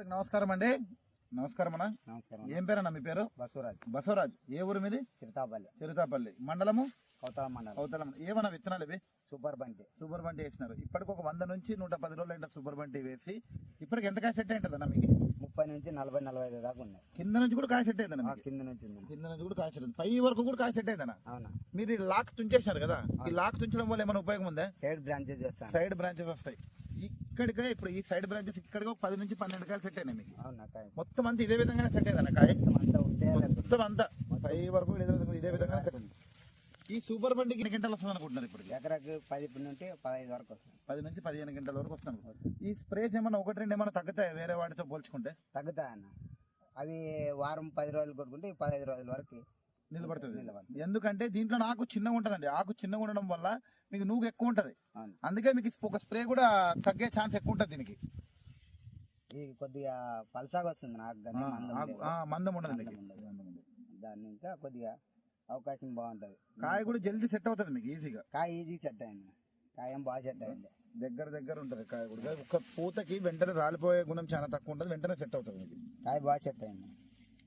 నమస్కారం అండి. నమస్కారం అన్న. నమస్కారం. ఏం పేరన్నా మీ పేరు? బసవరాజ్. బసవరాజ్. ఏ ఊరు మీది? చిరుతాపల్లి మండలము కౌతల మండలం. అవతలం. ఏమన్నా విత్తనాలు ఇవి? సూపర్ బంటి వేసినారు. ఇప్పటికి ఒక 100 నుంచి 110 రోజులు అంటే సూపర్ బంటి వేసి ఇప్పటికి ఎంత కాయ సెట్ అయింటదన్న మీకు? 30 నుంచి 40-45 దాకా ఉన్నాయి. కింద నుంచి కూడా కాయ సెట్ అయిందన్న? కింద నుంచి కూడా కాయ సెట్ అయింది. పై వరకు కూడా కాయ సెట్ అయిందన్న? అవునా. మీరు ఈ లాక్ తుంచేసినారు కదా, ఈ లాక్ తుంచడం వల్ల ఏమైనా ఉపయోగం ఉందా? సైడ్ బ్రాంచెస్ చేస్తాను. సైడ్ బ్రాంచెస్ వస్తాయి ఇక్కడికే. ఇప్పుడు ఈ సైడ్ బ్రాంచెస్ ఇక్కడికి ఒక 10 నుంచి 12 కాయలు సెట్ అయినాయి మీకు. అవునా. కాయ మొత్తం అంతా ఇదే విధంగానే సెట్ అయిందన్న కాయ? మొత్తం అంతా పై వరకు ఇదే విధంగా సెట్ అయింది. ఈ సూపర్ బండికి ఎన్ని గంటలు వస్తుంది అనుకుంటున్నారు? ఇప్పుడు ఎకరాకి 10 నుండి 15 వరకు వస్తుంది. 10 నుంచి 15 గంటల వరకు వస్తాను. ఈ స్ప్రేస్ ఏమన్నా 1-2 ఏమైనా తగ్గుతాయి వేరే వాటితో పోల్చుకుంటే? తగ్గుతాయన్న. అవి వారం 10 రోజులు కొట్టుకుంటే 15 రోజుల వరకు నిలబడుతుంది. ఎందుకంటే దీంట్లో ఆకు చిన్నగా ఉంటుందండి. ఆకు చిన్నగా ఉండడం వల్ల మీకు నూగు ఎక్కువ ఉంటది. అందుకే మీకు ఒక స్ప్రే కూడా తగ్గే ఛాన్స్ ఎక్కువ ఉంటుంది దీనికి. ఇది కొద్దిగా పల్సాగా వస్తుంది నాకు, మందం ఉండదు. దాన్ని ఇంకా కొద్దిగా అవకాశం బాగుంటది. కాయ కూడా జల్దీ సెట్ అవుతుంది మీకు ఈజీగా. కాయ ఈజీ సెట్ అయింది. కాయ బాగా సెట్ అయింది. దగ్గర ఉంటది కాయ కూడా. ఒక పూతకి వెంటనే రాలిపోయే గుణం చాలా తక్కువ ఉంటుంది. వెంటనే సెట్ అవుతుంది మీకు. కాయ బాగా సెట్ అయింది.